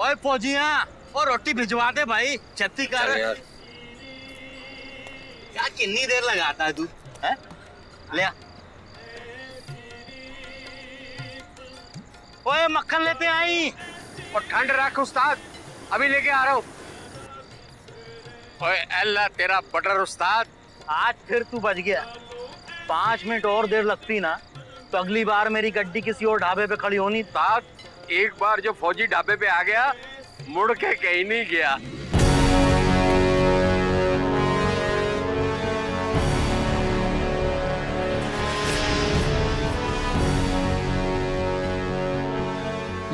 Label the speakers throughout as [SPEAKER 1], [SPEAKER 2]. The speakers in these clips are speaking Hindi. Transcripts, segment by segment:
[SPEAKER 1] ओए फौजिया, और रोटी भिजवा दे भाई, छत्ती कर। क्या कितनी देर लगाता है तू? है? ले आ। ओए मक्खन लेते आई।
[SPEAKER 2] और ठंड रख उस्ताद, अभी लेके आ रहा हूँ। ओए अल्लाह तेरा बटर उस्ताद।
[SPEAKER 1] आज फिर तू बच गया। 5 मिनट और देर लगती ना तो अगली बार मेरी गड्डी किसी और ढाबे पे खड़ी होनी।
[SPEAKER 2] उस्ताद, एक बार जो फौजी ढाबे पे आ गया मुड़ के कहीं नहीं गया।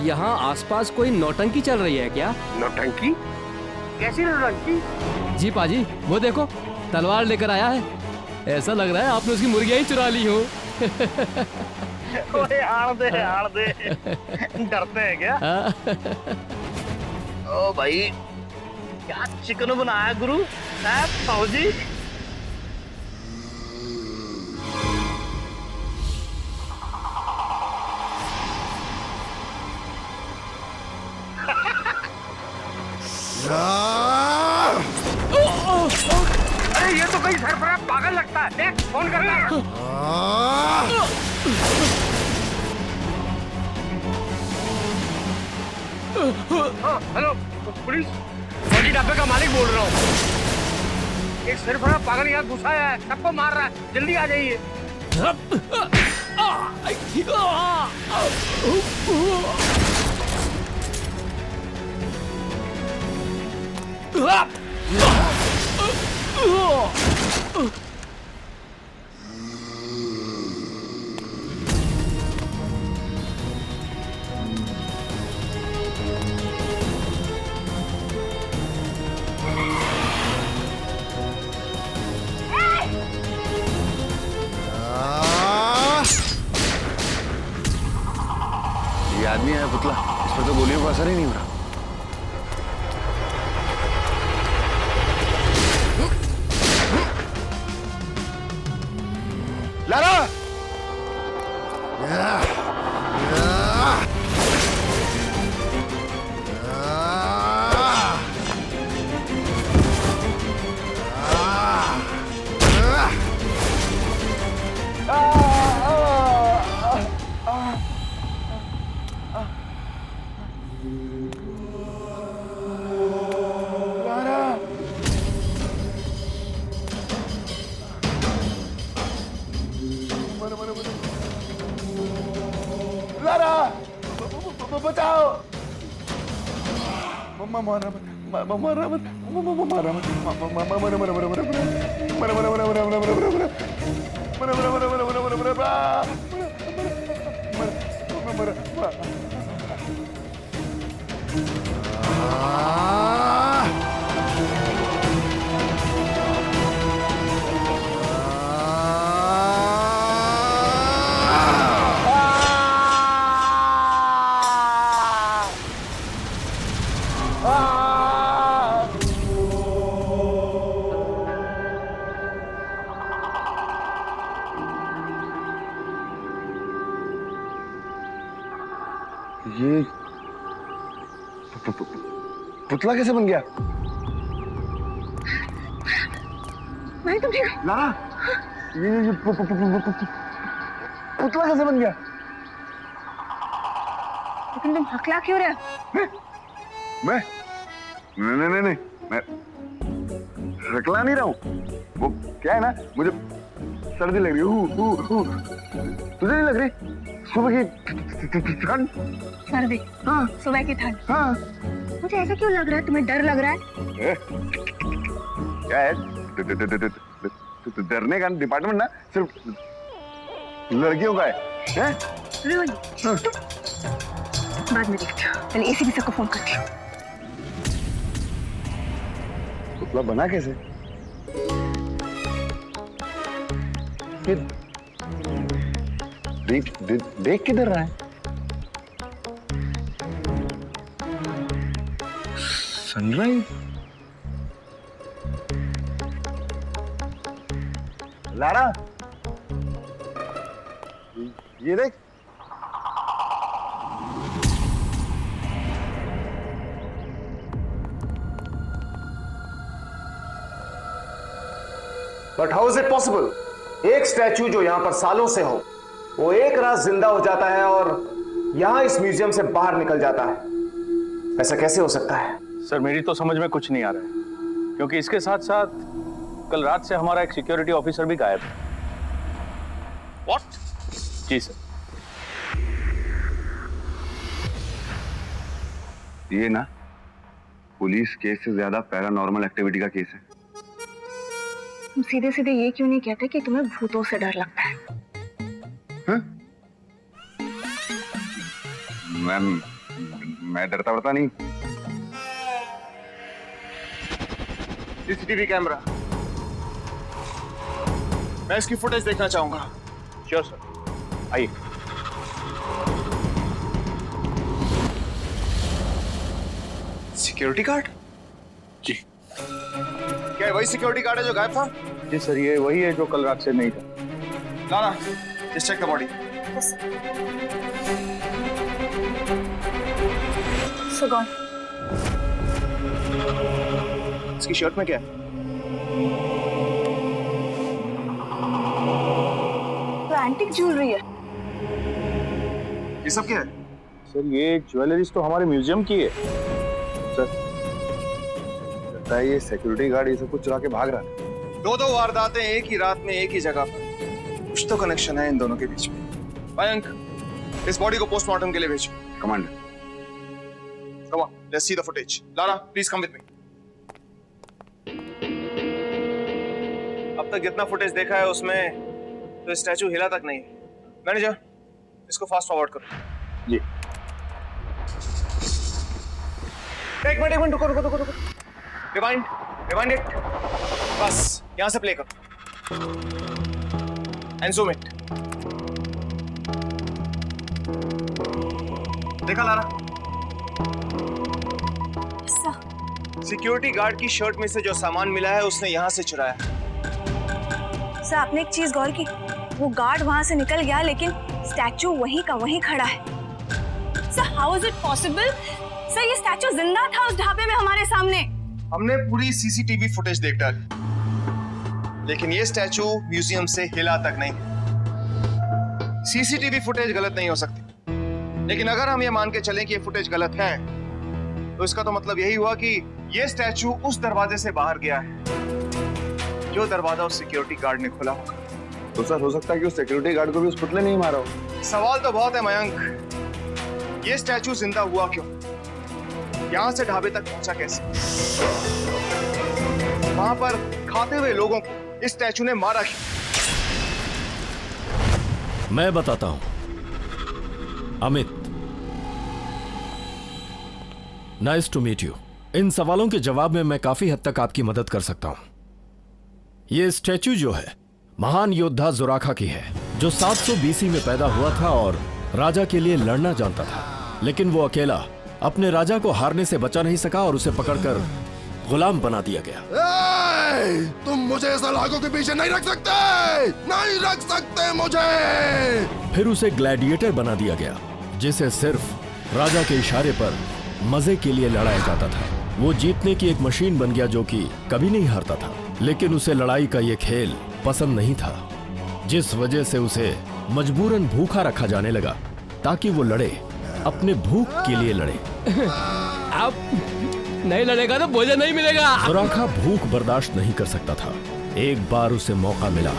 [SPEAKER 3] यहाँ आसपास कोई नौटंकी चल रही है क्या?
[SPEAKER 2] नौटंकी? कैसी नौटंकी?
[SPEAKER 3] जी पाजी, वो देखो तलवार लेकर आया है। ऐसा लग रहा है आपने उसकी मुर्गियां ही चुरा ली हो।
[SPEAKER 1] ओए आड़ दे। डरते हैं क्या? ओ भाई, क्या चिकन बनाया गुरु? फौजी
[SPEAKER 2] अरे ये तो कहीं सरफरा पागल लगता है। देख, फोन करता है। हेलो पुलिस, फौजी ढाबे का मालिक बोल रहा हूँ। एक सरफरा पागल यहाँ घुसा है, सबको मार रहा है, जल्दी आ जाइए।
[SPEAKER 4] ये आदमी है पुतला, इस पर तो गोलियों का असर ही नहीं हो रहा। लारा! बचाओ! ये पुतला कैसे बन गया?
[SPEAKER 5] भाई तुम ठीक हो?
[SPEAKER 4] लारा, ये पुतला कैसे बन गया?
[SPEAKER 5] लेकिन तुम हकला क्यों रहे हो?
[SPEAKER 4] मैं? नहीं, मैं हकला नहीं रहा हूँ। वो क्या है ना, मुझे सर्दी लग रही है। तुझे नहीं लग रही? सुबह की ठंड।
[SPEAKER 5] सर्दी?
[SPEAKER 4] हाँ।
[SPEAKER 5] सुबह की ठंड?
[SPEAKER 4] हाँ।
[SPEAKER 5] मुझे ऐसा क्यों लग रहा है? तुम्हें डर लग रहा है?
[SPEAKER 4] क्या है? डरने का डिपार्टमेंट ना सिर्फ लड़कियों का है?
[SPEAKER 5] रोनी, बाद में देखते हो। पहले एसीपी सर को फोन करती हूँ।
[SPEAKER 4] पुतला बना कैसे? देख किधर रहा है? सनराइज? लारा, ये देख।
[SPEAKER 6] But how is it possible? एक स्टैचू जो यहां पर सालों से हो, वो एक रात जिंदा हो जाता है और यहां इस म्यूजियम से बाहर निकल जाता है। ऐसा कैसे हो सकता है?
[SPEAKER 1] सर मेरी तो समझ में कुछ नहीं आ रहा है, क्योंकि इसके साथ साथ कल रात से हमारा एक सिक्योरिटी ऑफिसर भी गायब है।
[SPEAKER 6] व्हाट?
[SPEAKER 1] जी सर।
[SPEAKER 4] ये ना पुलिस केस से ज्यादा पैरानॉर्मल एक्टिविटी का केस है।
[SPEAKER 5] तुम सीधे सीधे ये क्यों नहीं कहते कि तुम्हें भूतों से डर लगता है?
[SPEAKER 4] हाँ? मैं डरता पड़ता नहीं।
[SPEAKER 6] सीसीटीवी कैमरा, मैं इसकी फुटेज देखना चाहूंगा।
[SPEAKER 1] श्योर सर, आइए।
[SPEAKER 6] Security guard?
[SPEAKER 1] जी।
[SPEAKER 6] क्या वही सिक्योरिटी गार्ड है जो गायब था?
[SPEAKER 1] जी सर, ये वही है जो कल रात से नहीं था।
[SPEAKER 6] लाना, just check the body.
[SPEAKER 5] So gone.
[SPEAKER 6] इसकी शर्ट में क्या है?
[SPEAKER 5] तो एंटिक ज्वेलरी है।
[SPEAKER 6] ये सब क्या है?
[SPEAKER 1] सर ये ज्वेलरीज तो हमारे म्यूजियम की है। सर
[SPEAKER 4] लगता है ये सिक्योरिटी गार्ड ये सब कुछ चुरा के भाग रहा है।
[SPEAKER 6] दो वारदातें एक ही रात में एक ही जगह पर, कुछ तो कनेक्शन है इन दोनों के बीच में। मयंक, इस बॉडी को पोस्टमार्टम के लिए भेजो।
[SPEAKER 4] Commander.
[SPEAKER 6] Come on, let's see the footage. Lara, please come with me. अब तक जितना फुटेज देखा है उसमें तो स्टैचू हिला तक नहीं है। मैनेजर, इसको फास्ट फॉरवर्ड करो।
[SPEAKER 1] जी।
[SPEAKER 6] एक मिनट रुको। Rewind it. बस यहां से प्ले करो एंड ज़ूम इट। देखा लारा? सिक्योरिटी गार्ड की शर्ट में से जो सामान मिला है उसने यहाँ से चुराया।
[SPEAKER 7] सर आपने एक चीज गौर की, वो गार्ड वहां से निकल गया लेकिन स्टैचू वहीं का वहीं खड़ा है। Sir how is it possible? Sir ये स्टैचू जिंदा था उस ढाबे में हमारे सामने।
[SPEAKER 6] हमने पूरी सीसीटीवी फुटेज देख डाली, लेकिन ये स्टैचू म्यूजियम से हिला तक नहीं। सीसीटीवी फुटेज गलत नहीं हो सकती, लेकिन अगर हम ये मान के चलें कि ये फुटेज गलत है, तो इसका तो मतलब यही हुआ कि ये स्टैचू उस दरवाजे से बाहर गया है जो दरवाजा उस सिक्योरिटी गार्ड ने खोला होगा।
[SPEAKER 4] तो सर हो सकता है कि उस सिक्योरिटी गार्ड को भी उस पुतले ने ही मारा हो।
[SPEAKER 6] सवाल तो बहुत है मयंक, ये स्टैचू जिंदा हुआ क्यों? यहां से ढाबे तक पहुंचा कैसे? वहां पर खाते हुए लोगों को इस स्टैचू ने मारा क्यों?
[SPEAKER 8] मैं बताता हूं Amit, nice to meet you. इन सवालों के जवाब में मैं काफी हद तक आपकी मदद कर सकता हूं। यह स्टैचू जो है महान योद्धा जुराखा की है, जो 700 बीसी में पैदा हुआ था और राजा के लिए लड़ना जानता था, लेकिन वो अकेला अपने राजा को हारने से बचा नहीं सका और उसे पकड़कर गुलाम बना दिया गया।
[SPEAKER 9] तुम मुझे सलाखों के पीछे नहीं रख सकते मुझे।
[SPEAKER 8] फिर उसे ग्लैडिएटर बना दिया गया, जिसे सिर्फ राजा के इशारे पर मजे के लिए लड़ाया जाता था। वो जीतने की एक मशीन बन गया जो कि कभी नहीं हारता था, लेकिन उसे लड़ाई का ये खेल पसंद नहीं था, जिस वजह से उसे मजबूरन भूखा रखा जाने लगा ताकि वो लड़े, अपने भूख के लिए लड़े।
[SPEAKER 3] आप नहीं लड़ेगा तो भोजन नहीं मिलेगा।
[SPEAKER 8] जुराखा भूख बर्दाश्त नहीं कर सकता था। एक बार उसे मौका मिला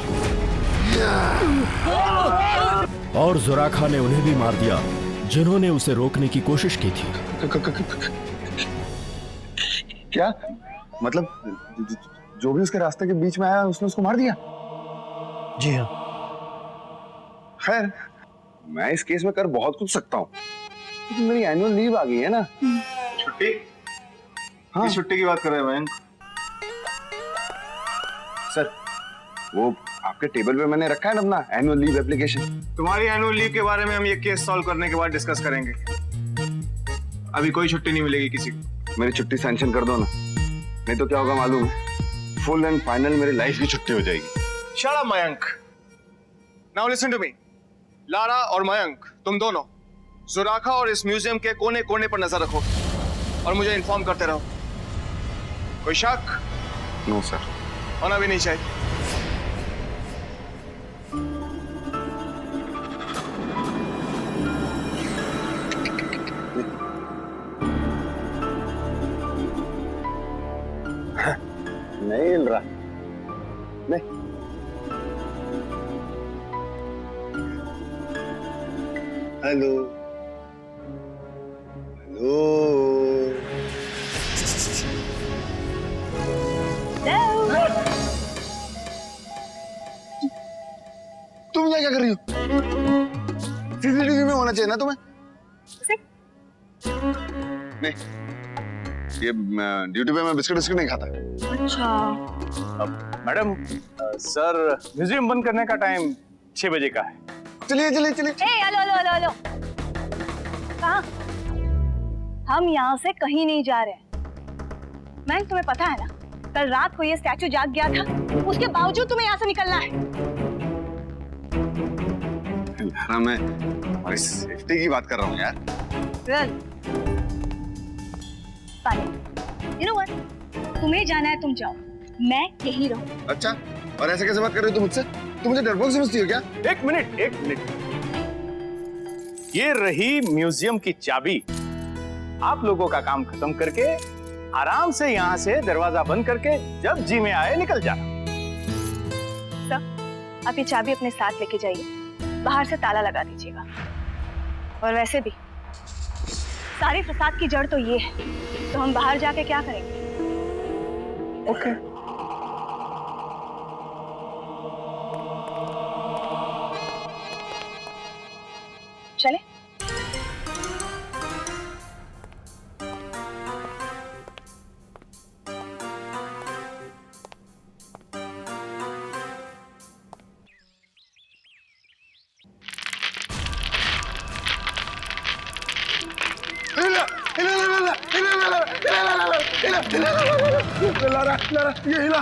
[SPEAKER 8] और जुराखा ने उन्हें भी मार दिया जिन्होंने उसे रोकने की कोशिश की थी।
[SPEAKER 4] क्या मतलब जो भी उसके रास्ते के बीच में आया उसने उसको मार दिया?
[SPEAKER 1] जी हाँ।
[SPEAKER 4] खैर मैं इस केस में कर बहुत कुछ सकता हूँ, लेकिन मेरी एनुअल लीव आ गई है ना।
[SPEAKER 6] छुट्टी?
[SPEAKER 4] हाँ।
[SPEAKER 6] किस छुट्टी की बात कर रहे हैं मयंक?
[SPEAKER 4] सर वो आपके टेबल पे मैंने रखा है ना अपना एनुअल लीव एप्लीकेशन।
[SPEAKER 6] तुम्हारी एनुअल लीव के बारे में हम ये केस सॉल्व करने के बाद डिस्कस करेंगे। अभी कोई छुट्टी नहीं मिलेगी किसी को।
[SPEAKER 4] मेरी छुट्टी सैंक्शन कर दो ना, नहीं तो क्या होगा मालूम है? फुल एंड फाइनल मेरी लाइफ की छुट्टी हो जाएगी।
[SPEAKER 6] Shut up Mayank. Now listen to me. Lara और मयंक, तुम दोनों जुराखा और इस म्यूजियम के कोने कोने पर नजर रखो और मुझे इन्फॉर्म करते रहो। कोई शक?
[SPEAKER 4] No sir.
[SPEAKER 6] होना भी नहीं चाहिए।
[SPEAKER 4] रहा? नहीं। हेलो तुम यहाँ क्या कर रही हो? सीसीटीवी में होना चाहिए ना तुम्हें? नहीं, ये ड्यूटी पे मैं बिस्किट नहीं खाता।
[SPEAKER 7] अच्छा,
[SPEAKER 2] मैडम सर म्यूजियम बंद करने का टाइम 6 बजे का है।
[SPEAKER 4] चलिए चलिए चलिए।
[SPEAKER 7] हेलो कहाँ? हम यहाँ से कहीं नहीं जा रहे हैं। मैम तुम्हें पता है ना, कल रात को ये स्टैचू जाग गया था, उसके बावजूद तुम्हें यहाँ से निकलना है।
[SPEAKER 4] मैं हमारी सेफ्टी की बात कर रहा हूँ यार।
[SPEAKER 7] You know what? तुम्हें जाना है तुम जाओ, मैं यही रहूँ।
[SPEAKER 4] अच्छा, और ऐसे कैसे बात कर रही हो तुम मुझसे? तुम मुझे डरपोक समझती हो क्या?
[SPEAKER 2] एक मिनट। ये रही म्यूजियम की चाबी। आप लोगों का काम खत्म करके आराम से यहाँ से दरवाजा बंद करके जब जी में आए निकल जाना।
[SPEAKER 7] सर, आप ये चाबी अपने साथ लेके जाइए, बाहर से ताला लगा दीजिएगा। और वैसे भी सारी फसाद की जड़ तो ये है, तो हम बाहर जाके क्या करेंगे?
[SPEAKER 4] ओके।
[SPEAKER 7] चले?
[SPEAKER 4] ये हिला।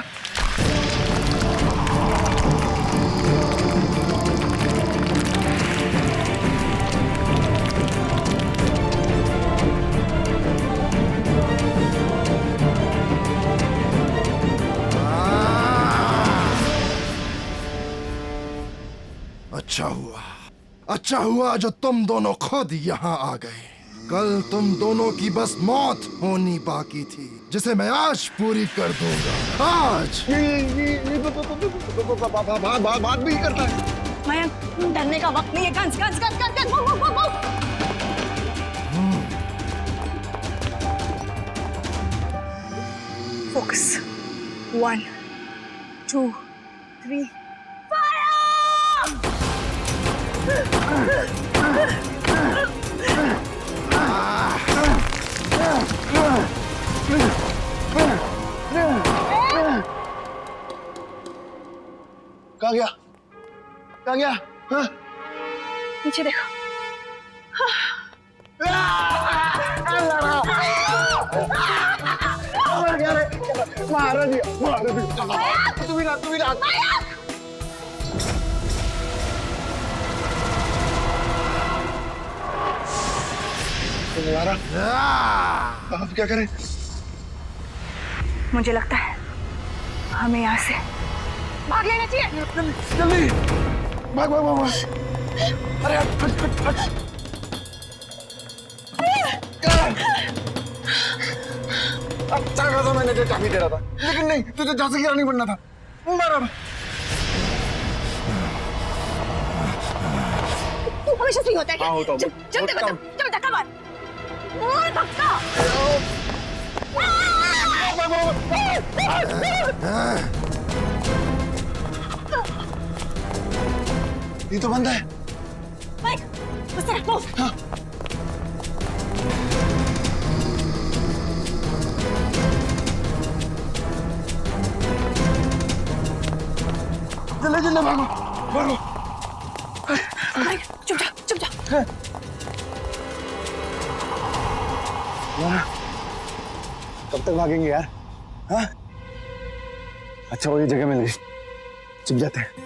[SPEAKER 9] अच्छा हुआ जो तुम दोनों खुद यहाँ आ गए। कल तुम दोनों की बस मौत होनी बाकी थी, जिसे मैं आज पूरी कर दूंगा। आज
[SPEAKER 4] बात भी करता है।
[SPEAKER 7] मयंक, डरने का वक्त नहीं है। Guns, guns, guns, guns, guns, go, go, go. Focus. 1, 2, 3,
[SPEAKER 4] कहाँ गया? कहाँ गया? हाँ?
[SPEAKER 7] नीचे देखो।
[SPEAKER 4] मारा दिया। तू भी ना। अब क्या करें?
[SPEAKER 7] मुझे लगता है हमें यहाँ से भाग लेना चाहिए।
[SPEAKER 4] जल्दी भाग। अरे हट। अच्छा खासा मैंने तो चाबी दे रहा था, लेकिन नहीं, तुझे झांसी की रानी बनना था। मारा।
[SPEAKER 7] तू हमेशा सही होता है क्या?
[SPEAKER 4] हाँ, होता हूँ।
[SPEAKER 7] चल धक्का मार। और धक्का।
[SPEAKER 4] ये तो बंद है।
[SPEAKER 7] माइक, उस तरफ मूव।
[SPEAKER 4] हाँ। जल्दी भागो।
[SPEAKER 7] माइक, चुप जा।
[SPEAKER 4] यार, कब तक भागेंगे यार? हाँ? अच्छा वो ये जगह मिल गई, चुप जाते हैं।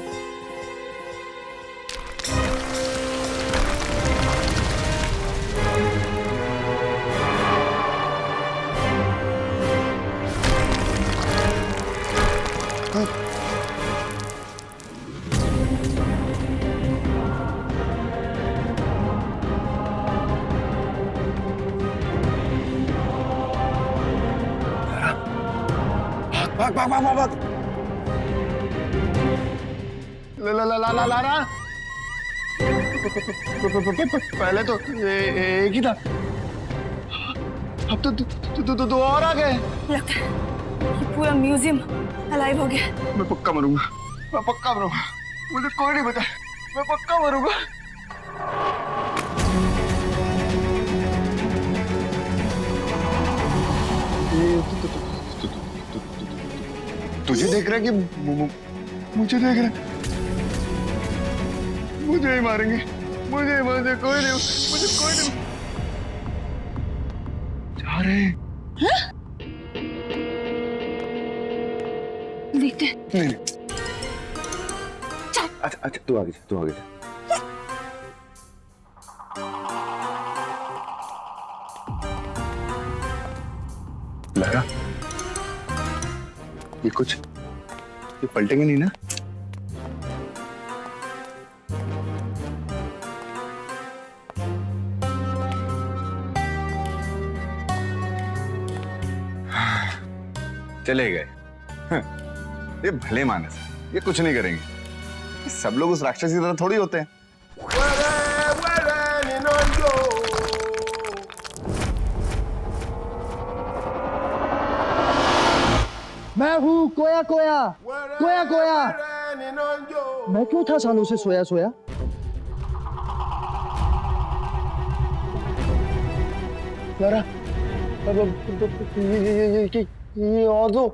[SPEAKER 4] भाग। लारा पहले तो एक ही था, अब तो दो और आ गए।
[SPEAKER 7] लगता है ये पूरा म्यूजियम अलाइव हो गया।
[SPEAKER 4] मैं पक्का मरूंगा, मैं पक्का मरूंगा, मुझे कोई नहीं बता, मैं पक्का मरूंगा। तुझे देख रहा है कि मुझे देख रहा है? मुझे ही मारेंगे, मुझे कोई नहीं जा रहे हैं।
[SPEAKER 7] देखते हैं।
[SPEAKER 4] नहीं अच्छा तू आगे जा। लगा ये पलटेंगे नहीं ना? चले गए। ये भले मानस, ये कुछ नहीं करेंगे। सब लोग उस राक्षसी की तरह थोड़ी होते हैं।
[SPEAKER 10] मैं हूँ कोया कोया कोया कोया। मैं क्यों था सालों से सोया सोया?
[SPEAKER 4] लारा, ये और दो।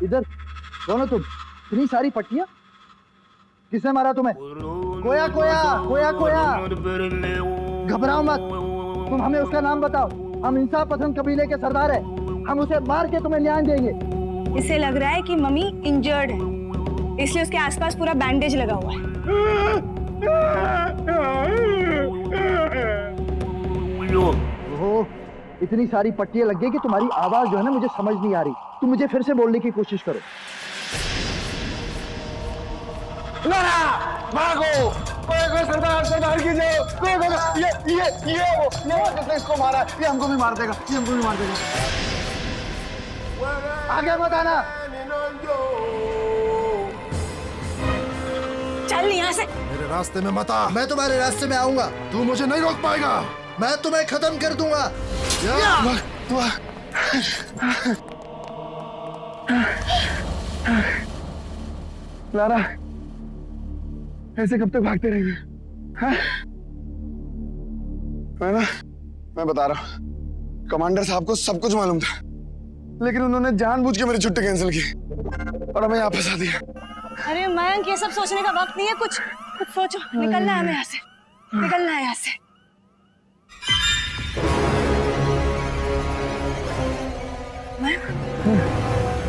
[SPEAKER 10] इधर दोनों तुम, इतनी सारी पट्टियां किसने मारा तुम्हें? कोया कोया कोया कोया। घबराओ मत, तुम हमें उसका नाम बताओ। हम इंसाफ पसंद कबीले के सरदार हैं, हम उसे मार के तुम्हें न्याय देंगे।
[SPEAKER 7] इसे लग रहा है कि मम्मी इंजर्ड है, इसलिए उसके आसपास पूरा बैंडेज लगा हुआ है।
[SPEAKER 10] ओह, इतनी सारी पट्टियां लग गई कि तुम्हारी आवाज जो है ना मुझे समझ नहीं आ रही। तुम मुझे फिर से बोलने की कोशिश करो।
[SPEAKER 4] भागो! कोई सरदार की ये वो जिसने इसको मारा है, ये हमको भी मार देगा,
[SPEAKER 10] आगे मत आना।
[SPEAKER 7] चल यहाँ से।
[SPEAKER 9] मेरे रास्ते में मत आ। मैं तुम्हारे रास्ते में आऊंगा, तू मुझे नहीं रोक पाएगा। मैं तुम्हें खत्म कर दूंगा।
[SPEAKER 4] लारा, ऐसे कब तक भागते रहेंगे? मैं बता रहा हूँ, कमांडर साहब को सब कुछ मालूम था, लेकिन उन्होंने जानबूझ के मेरी छुट्टी कैंसिल की और हमें यहाँ फंसा दिया।
[SPEAKER 7] अरे मयंक, ये सब सोचने का वक्त नहीं है। कुछ सोचो। निकलना है हमें यहाँ से, निकलना है यहाँ से। मयंक,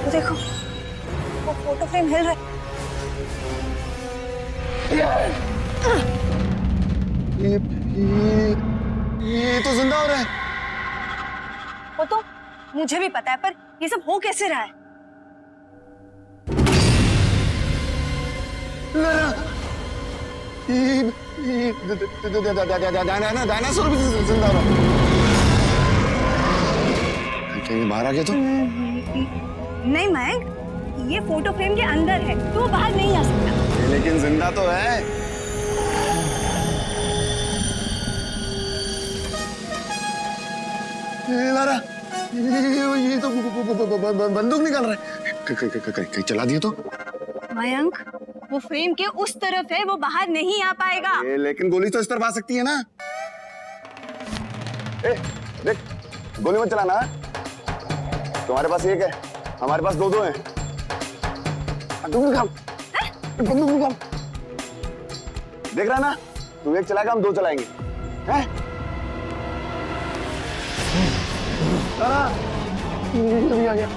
[SPEAKER 7] वो देखो, वो फोटो फ्रेम हिल रहा है।
[SPEAKER 4] ये तो जिंदा हो रहा है।
[SPEAKER 7] वो तो मुझे भी पता है, पर ये सब हो कैसे रहा है?
[SPEAKER 4] डायनासोर भी जिंदा हो रहा है। कहीं बाहर आ गया तो?
[SPEAKER 7] नहीं मयंक, ये फोटो फ्रेम के अंदर है, तो वो बाहर नहीं आ सकता।
[SPEAKER 4] लेकिन जिंदा तो है। लारा, ये तो बंदूक निकाल रहा है। कहीं चला दिया तो?
[SPEAKER 7] मयंक, वो फ्रेम के उस तरफ है, वो बाहर नहीं आ पाएगा।
[SPEAKER 4] लेकिन गोली तो इस तरफ आ सकती है ना? देख, गोली मत चलाना। तुम्हारे पास एक है, हमारे पास दो हैं। बंदूक निकाल। देख रहा ना, तू एक चलाएगा, हम दो चलाएंगे। हैं? अभी आ गया।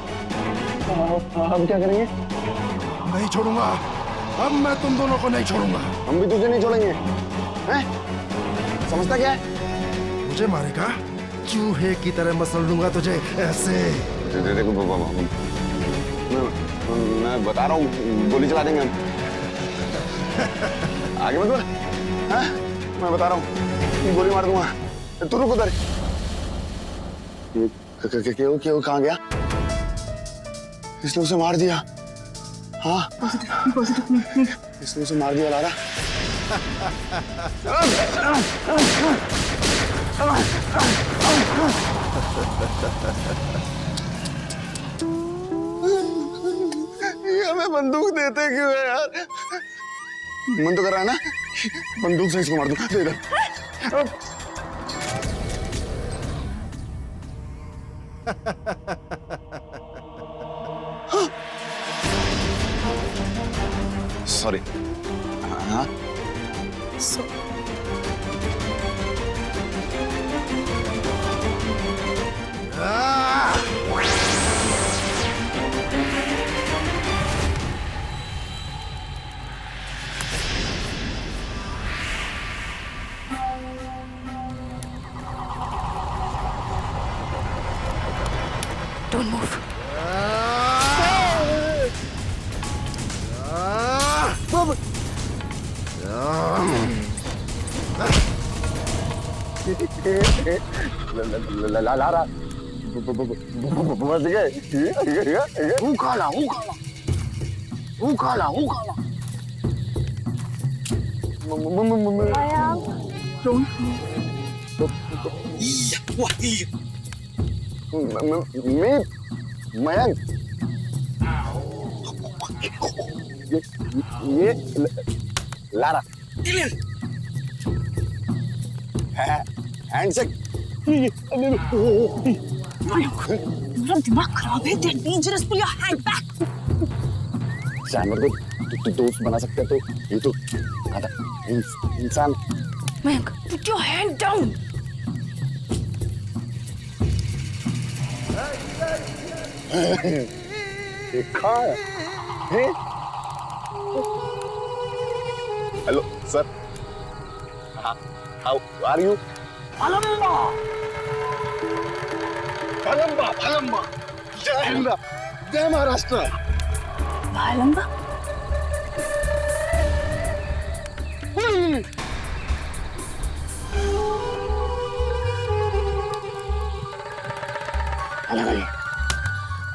[SPEAKER 4] अब क्या करेंगे?
[SPEAKER 9] नहीं छोड़ूंगा, अब मैं तुम दोनों को नहीं छोड़ूंगा।
[SPEAKER 4] हम भी तुझे नहीं छोड़ेंगे। हैं? समझता क्या है?
[SPEAKER 9] मुझे मारेगा? चूहे की तरह मसल लूंगा तुझे ऐसे।
[SPEAKER 4] देखो, मैं बता रहा हूँ, गोली चला देंगे हम। आगे मत बोल। हाँ? मैं बता रहा हूँ, गोली मार दूंगा। तू रुक उधर। ये क्यों कहाँ गया? इसने उसे मार दिया। हाँ इसने उसे मार दिया लारा। ये हमें बंदूक देते क्यों है यार? मन तो कर रहा है ना बंदूक से इसको मार दूं। दे दे। सॉरी। हाँ
[SPEAKER 7] Don't move.
[SPEAKER 4] लारा बच गए। खाला मयंक ये लारा हैंडशेक।
[SPEAKER 7] मेरा दिमाग खराब है। They're dangerous. Pull your hand back.
[SPEAKER 4] जानवर को तू दोस्त बना सकते है तो ये तो इंसान।
[SPEAKER 7] Mayank, put your hand down.
[SPEAKER 4] देखा है? Hello sir, how are you? फलंबा जय हिंद, जय महाराष्ट्र।
[SPEAKER 7] भालंबा?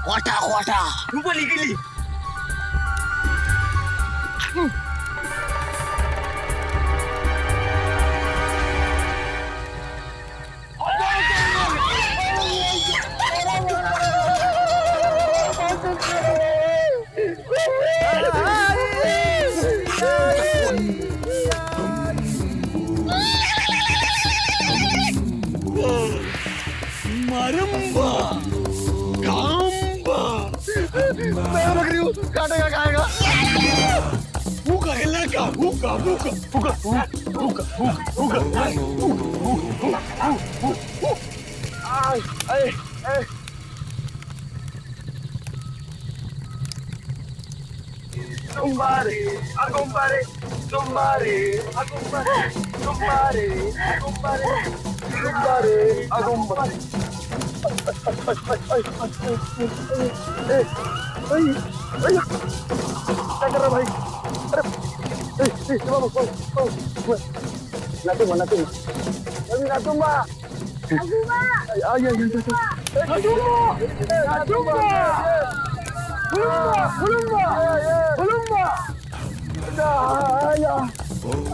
[SPEAKER 2] खोटा ऊपर निकली।
[SPEAKER 4] काटेगा खाएगा।
[SPEAKER 2] भूखा है लड़का, भूखा।
[SPEAKER 4] क्या कर रहा भाई?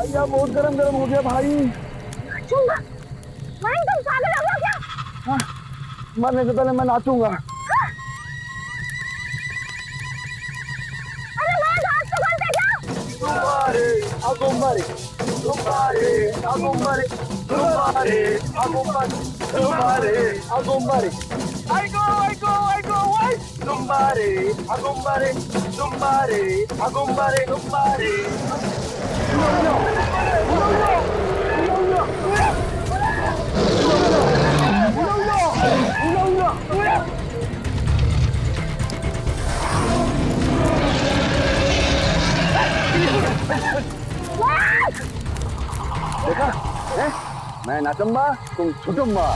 [SPEAKER 4] अरे बहुत गरम हो गया भाई।
[SPEAKER 7] तुम पागल हो क्या?
[SPEAKER 4] मरने से पहले मैं नाचूंगा। देखा है? मैं नाचूंगा तुम छुटूंगा।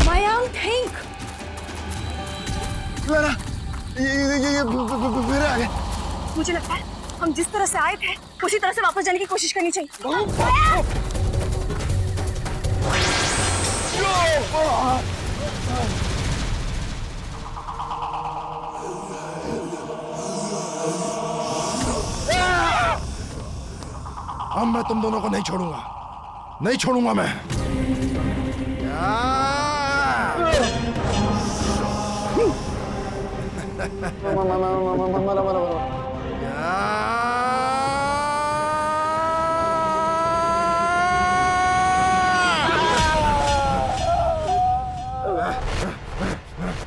[SPEAKER 7] मयंक थिंक।
[SPEAKER 4] ये फिर आ गए।
[SPEAKER 7] मुझे लगता है हम जिस तरह से आए थे उसी तरह से वापस जाने की कोशिश करनी चाहिए।
[SPEAKER 9] अब मैं तुम दोनों को नहीं छोड़ूंगा, नहीं छोड़ूंगा मैं।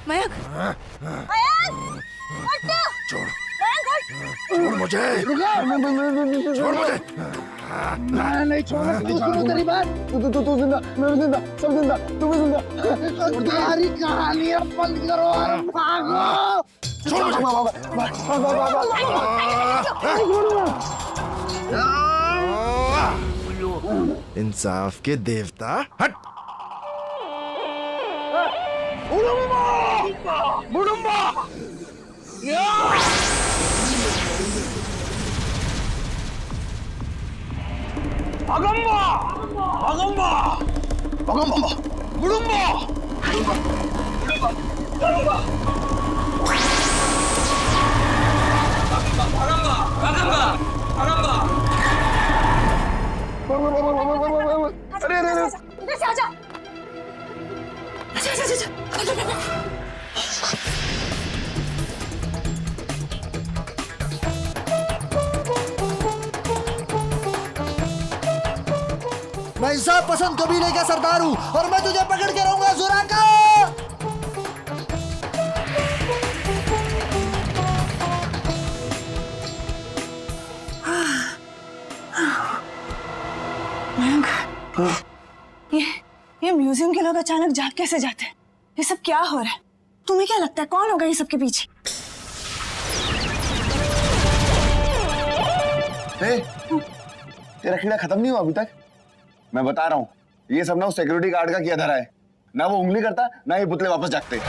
[SPEAKER 7] मयंक,
[SPEAKER 9] छोड़
[SPEAKER 7] मयंक,
[SPEAKER 9] छोड़ मुझे, छोड़ मुझे।
[SPEAKER 10] मैं नहीं छोड़ूंगा। तू सुनो तेरी बात। तू जिंदा, मैं भी जिंदा, सब जिंदा, तू भी जिंदा। तुम्हारी कहानी अब बंद करो और भागो।
[SPEAKER 9] छोड़ मुझे। इंसाफ के देवता, हट।
[SPEAKER 7] इधर से आजा। अच्छा।
[SPEAKER 10] मैं इंसाफ पसंद कबीले का सरदार हूँ और मैं तुझे पकड़ के रहूंगा जुराका।
[SPEAKER 7] मयंक, ये म्यूजियम के लोग अचानक जाग कैसे जाते हैं? ये सब क्या हो रहा है? तुम्हें क्या लगता है कौन होगा ये सबके पीछे?
[SPEAKER 4] तेरा कीड़ा खत्म नहीं हुआ अभी तक? मैं बता रहा हूँ, ये सब ना उस सिक्योरिटी गार्ड का किया धरा है। ना वो उंगली करता, ना ये पुतले वापस जागते।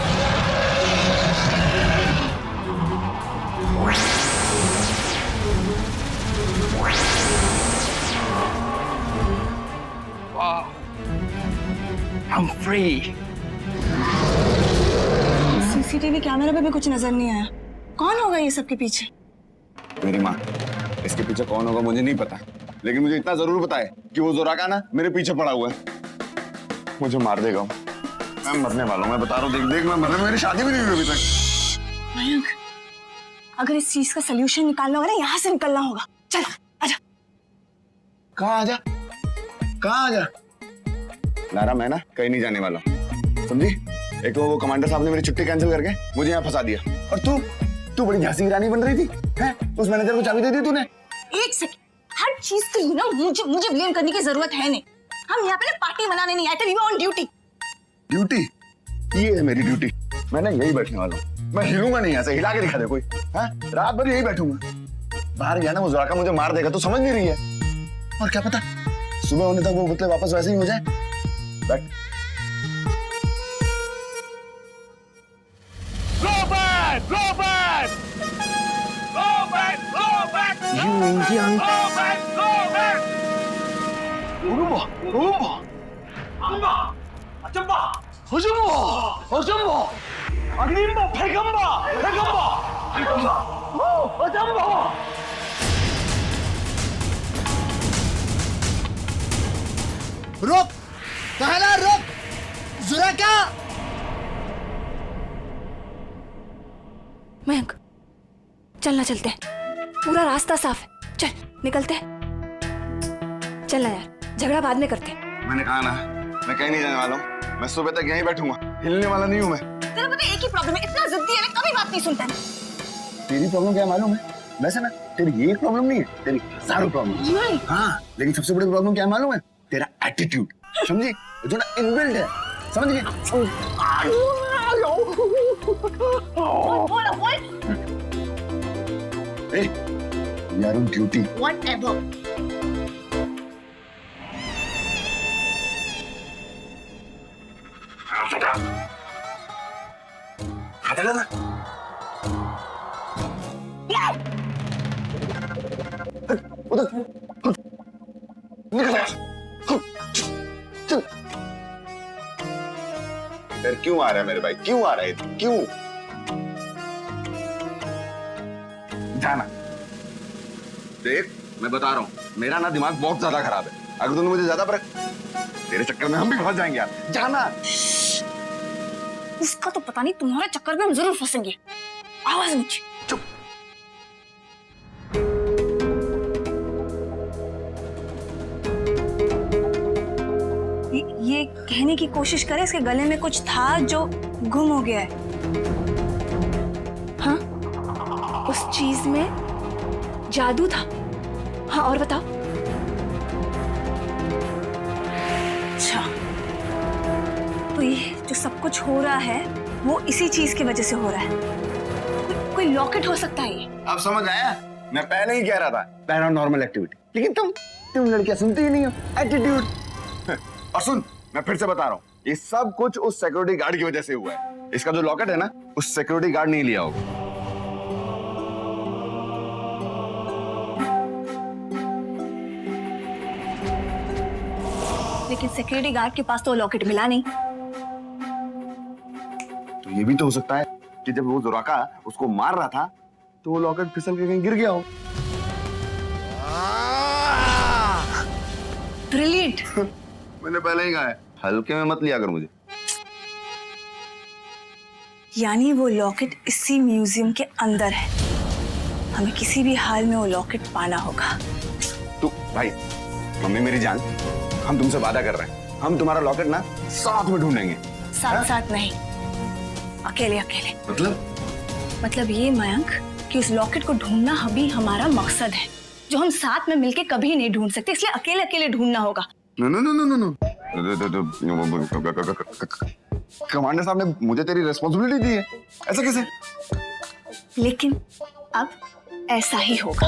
[SPEAKER 1] I'm free.
[SPEAKER 7] सीसीटीवी कैमरा पे भी कुछ नजर नहीं आया। कौन होगा ये सबके पीछे?
[SPEAKER 4] मेरी माँ, इसके पीछे कौन होगा मुझे नहीं पता, लेकिन मुझे इतना जरूर पता है कि वो जोराका ना मेरे पीछे पड़ा हुआ है। मुझे मार देगा। मैं मरने वाला हूँ, मैं बता रहा हूँ। देख मैं मरने, मेरी शादी भी नहीं हुई अभी तक।
[SPEAKER 7] मयंक, अगर इस चीज का सलूशन निकालना होगा ना, यहाँ से निकलना होगा। चल आजा।
[SPEAKER 4] कहाँ आजा? कहाँ आजा? लारा, मैं ना कहीं नहीं जाने वाला, समझी? एक तो वो कमांडर साहब ने मेरी छुट्टी कैंसिल करके मुझे यहाँ फंसा दिया, और तू बड़ी झांसी की रानी बन रही थी, हैं? उस मैनेजर को चाबी दे दी तूने।
[SPEAKER 7] एक सेकंड, हर चीज के लिए ना मुझे ब्लेम करने की जरूरत है नहीं। हम यहाँ पे पार्टी मनाने नहीं आए थे, we were on duty.
[SPEAKER 4] Duty? ये है मेरी ड्यूटी। मैं ना यही बैठने वाला हूँ, मैं हिलूंगा नहीं, यहाँ से हिला के दिखा दे कोई। हाँ, रात भर यही बैठूंगा। बाहर गया ना वो जोराका मुझे मार देगा, तू समझ नहीं रही है? और क्या पता सुबह होने तक वो पुतले वापस वैसे ही हो जाए। बैठ।
[SPEAKER 10] रुक, कहला रुक, जुराका।
[SPEAKER 7] मयंक, चलना, चलते हैं। पूरा रास्ता साफ है, चल निकलते हैं। चलना यार, झगड़ा बाद में करते हैं।
[SPEAKER 4] मैंने कहा ना, मैं कहीं नहीं जाने वाला हूँ। मैं सुबह तक यहीं बैठूंगा, हिलने वाला नहीं हूँ मैं।
[SPEAKER 7] तेरा पता है एक ही प्रॉब्लम है, इतना जिद्दी है ना, कभी बात नहीं सुनता है।
[SPEAKER 4] तेरी प्रॉब्लम क्या है मालूम है? वैसे ना तेरी ये एक प्रॉब्लम नहीं है, तेरी हजारों प्रॉब्लम। हाँ, लेकिन सबसे बड़ी प्रॉब्लम क्या है मालूम है? तेरा एटीट्यूड, समझी? जो ना इनबिल्ट है, समझ गई? We are on duty.
[SPEAKER 7] Whatever.
[SPEAKER 4] फिर क्यों आ रहा है मेरे भाई? क्यों आ रहा है? क्यों? जाना। देख, मैं बता रहा हूँ, मेरा ना दिमाग बहुत ज्यादा खराब है। अगर तूने मुझे ज्यादा तेरे चक्कर में हम भी फंस जाएंगे यार। जाना।
[SPEAKER 7] इसका तो पता नहीं, तुम्हारे चक्कर में हम जरूर फंसेंगे। आवाज नीचे।
[SPEAKER 4] चुप।
[SPEAKER 7] ये कहने की कोशिश करे इसके गले में कुछ था जो गुम हो गया है। हाँ, उस चीज में जादू था। हाँ, और बताओ। अच्छा, तो ये जो सब कुछ हो रहा है वो इसी चीज की वजह से हो रहा है। कोई लॉकेट हो सकता है ये।
[SPEAKER 4] अब समझ आया? मैं पहले ही कह रहा था पैरानॉर्मल एक्टिविटी, लेकिन तुम लड़कियां सुनती ही नहीं हो। एटीट्यूड। और सुन, मैं फिर से बता रहा हूँ, ये सब कुछ उस सिक्योरिटी गार्ड की वजह से हुआ है। इसका जो लॉकेट है ना, उस सिक्योरिटी गार्ड नहीं लिया होगा।
[SPEAKER 7] लेकिन सिक्योरिटी गार्ड के पास तो लॉकेट मिला नहीं।
[SPEAKER 4] तो ये भी तो हो सकता है कि जब वो जुराका उसको मार रहा था तो वो लॉकेट फिसल के कहीं गिर गया हो।
[SPEAKER 7] ब्रिलियंट।
[SPEAKER 4] मैंने पहले ही कहा है, हल्के में मत लिया कर मुझे।
[SPEAKER 7] यानी वो लॉकेट इसी म्यूजियम के अंदर है। हमें किसी भी हाल में वो लॉकेट पाना होगा।
[SPEAKER 4] तू भाई, मम्मी मेरी जान, हम तुमसे वादा कर रहे हैं, हम तुम्हारा लॉकेट ना साथ में ढूंढेंगे।
[SPEAKER 7] साथ साथ नहीं, अकेले अकेले। मतलब ये मयंक कि उस लॉकेट को ढूंढना अभी हमारा मकसद है, जो हम साथ में मिलके कभी नहीं ढूंढ सकते, इसलिए अकेले अकेले ढूंढना होगा।
[SPEAKER 4] नो। कमांडर साहब ने मुझे तेरी रिस्पॉन्सिबिलिटी दी है, ऐसा कैसे?
[SPEAKER 7] लेकिन अब ऐसा ही होगा।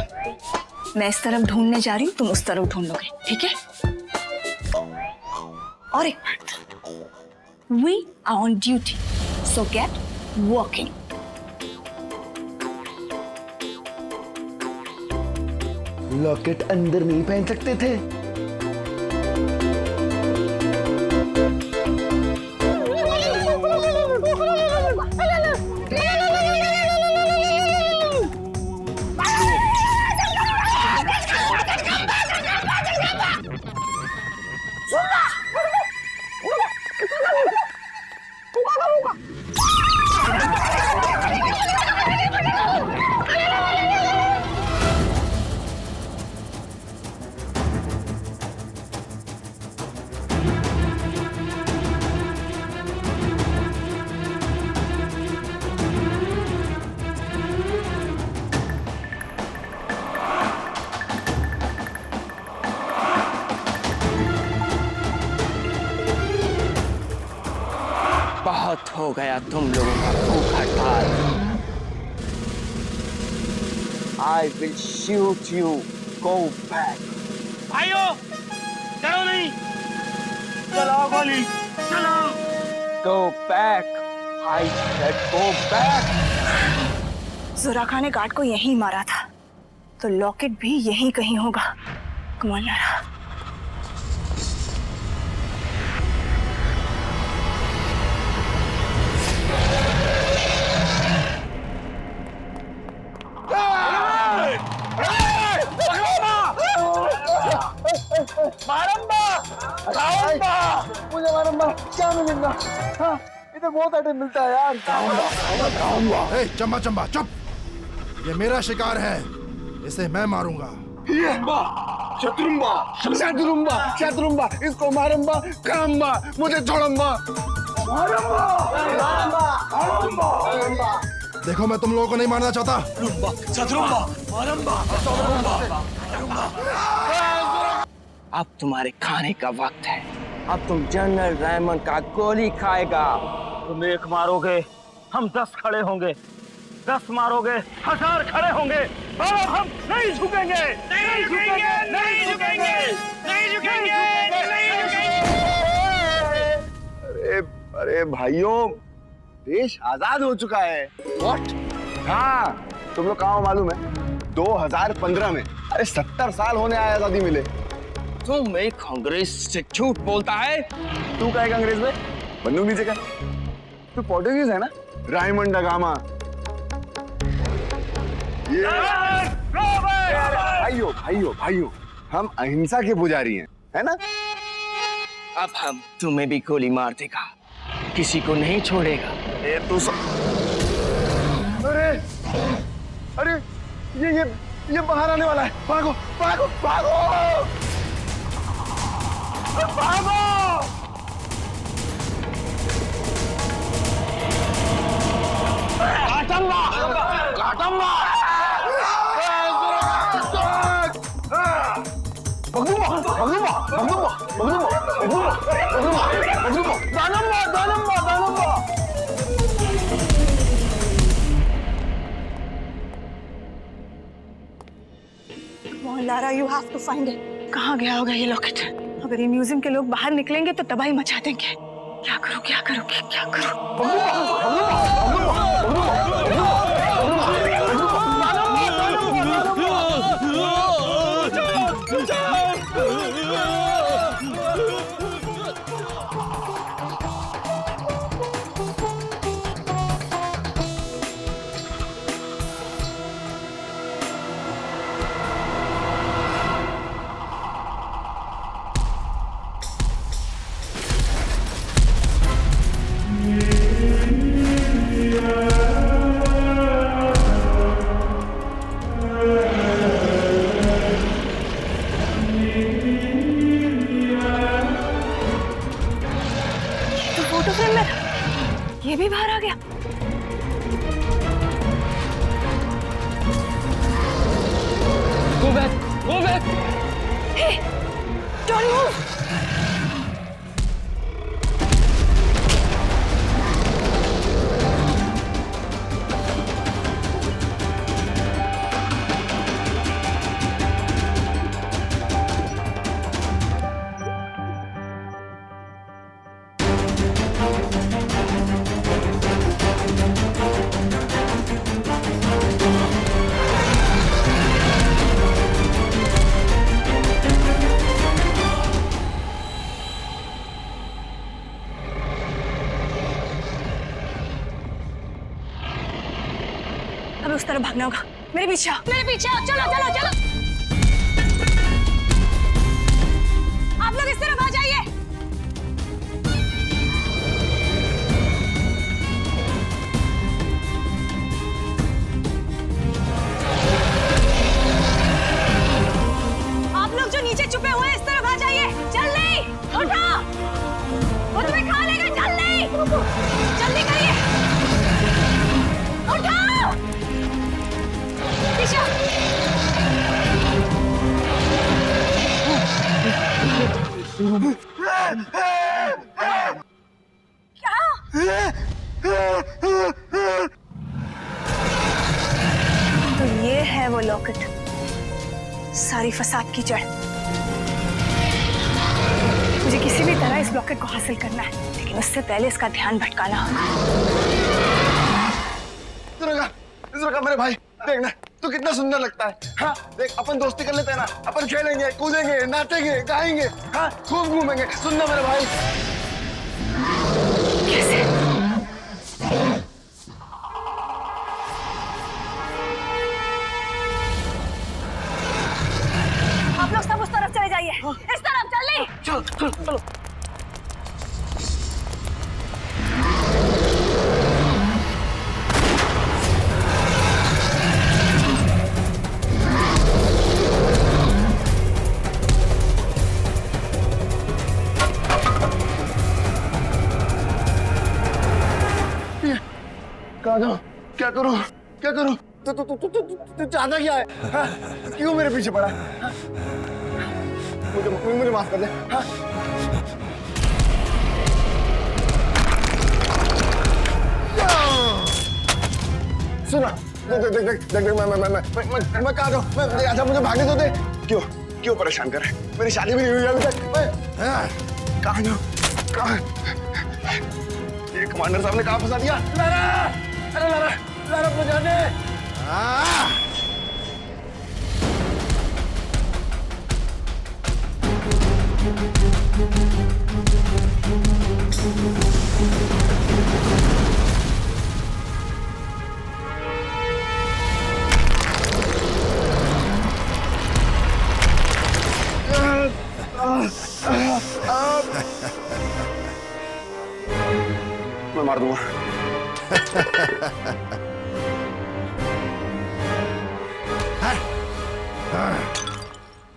[SPEAKER 7] मैं इस तरफ ढूंढने जा रही हूँ, तुम उस तरफ ढूंढोगे, ठीक है? और एक बात, we are on duty, so get working.
[SPEAKER 10] Locket अंदर नहीं पहन सकते थे।
[SPEAKER 11] बहुत हो गया तुम लोगों का भूख हड़ताल। I will shoot you. Go back.
[SPEAKER 2] भाइयों, डरो नहीं, चलाओ गोली, चलाओ।
[SPEAKER 11] Go back. I said go back.
[SPEAKER 7] जुराका ने गार्ड को यहीं मारा था, तो लॉकेट भी यहीं कहीं होगा। कमांडर,
[SPEAKER 10] मुझे मारम्बा क्या मिलेगा? हाँ, इधर बहुत आइटम मिलता है यार।
[SPEAKER 9] ए, चंबा चुप। ये मेरा शिकार है, इसे मैं मारूंगा।
[SPEAKER 4] शत्रुंबा शत्रुंबा शत्रुंबा, इसको मारूंगा कारूंगा, मुझे छोड़ूंगा।
[SPEAKER 9] देखो मैं तुम लोगों को नहीं मारना चाहता।
[SPEAKER 11] अब तुम्हारे खाने का वक्त है। अब तुम जनरल रेमंड का गोली खाएगा।
[SPEAKER 1] तुम एक मारोगे, हम 10 खड़े होंगे, 10 मारोगे, 1000 खड़े होंगे, और हम नहीं झुकेंगे, नहीं झुकेंगे, नहीं झुकेंगे, नहीं झुकेंगे, नहीं झुकेंगे।
[SPEAKER 4] अरे भाइयों, देश आजाद हो चुका है। What? हाँ, तुम लोग कहाँ हो मालूम है? 2015 में। अरे 70 साल होने आए आजादी मिले।
[SPEAKER 11] तुम एक कांग्रेस से झूठ बोलता है।
[SPEAKER 4] तू क्या है कांग्रेस में? बंदूक नीचे का। तू पोर्टुगीज है ना? रायमंड दा गामा। ये भाइयों भाइयों भाइयों, हम अहिंसा के पुजारी हैं, है ना?
[SPEAKER 11] अब हम तुम्हें भी गोली मार देगा, किसी को नहीं छोड़ेगा।
[SPEAKER 4] अरे अरे ये बाहर आने वाला है। भागो भागो भागो भागो। काटूंगा काटूंगा, भगदूंगा भगदूंगा भगदूंगा भगदूंगा भगदूंगा दानम्मा दानम्मा दानम्मा।
[SPEAKER 7] Lara, you have to find it. कहाँ गया होगा ये लॉकेट? अगर ये म्यूजियम के लोग बाहर निकलेंगे तो तबाही मचा देंगे। क्या करूँ क्या करूँ क्या करूँ? फोटो फ्रेम में ये भी बाहर आ गया।
[SPEAKER 11] Move back! Move back!
[SPEAKER 7] Hey, don't move! अब उस तरफ भागना होगा। मेरे पीछे आओ, मेरे पीछे आओ। चलो चलो चलो, आप लोग इस तरफ आ जाइए। आप लोग जो नीचे छुपे हुए हैं इस तरफ आ जाइए। जल्दी उठो, वो तुम्हें खा लेगा। जल्दी जल्दी करिए, उठो। क्या? तो ये है वो लॉकेट, सारी फसाद की जड़। मुझे किसी भी तरह इस लॉकेट को हासिल करना है, लेकिन उससे पहले इसका ध्यान भटकाना होगा।
[SPEAKER 4] मेरे भाई देखना, तू कितना सुंदर लगता है। हाँ देख, अपन दोस्ती कर लेते हैं ना, अपन खेलेंगे कूदेंगे नाचेंगे गाएंगे, हाँ खूब घूमेंगे। सुनना मेरे भाई।
[SPEAKER 7] कैसे? आप लोग सब उस तरफ चले जाइए, इस तरफ। जल्दी
[SPEAKER 2] चलो चलो चलो।
[SPEAKER 4] करूं क्या करूं? तू चाहता क्या है? हाँ? क्यों मेरे पीछे पड़ा? हाँ? मुझे माफ कर दे। हाँ? सुना, देख मैं कहाँ जाऊँ? अच्छा मुझे भागने दो दे। क्यों परेशान कर रहे? मेरी शादी भी नहीं हुई अभी तक। कहाँ जाऊँ? कहाँ? ये कमांडर साहब ने कहाँ फंसा दिया? लारा! अरे लारा बचा दे! मैं मार दूंगा।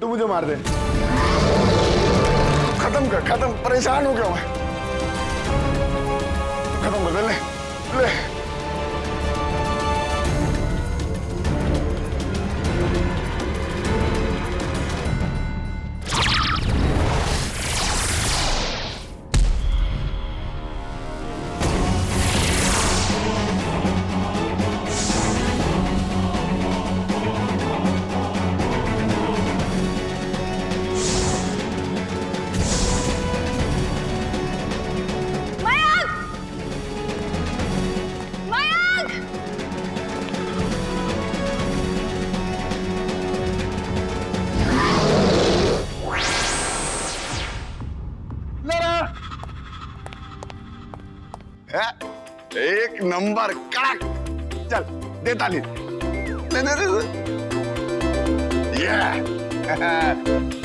[SPEAKER 4] तू मुझे मार दे। खत्म परेशान हो गया मैं। खत्म कर दे ले। एक नंबर कड़क। चल दे ताली। दे।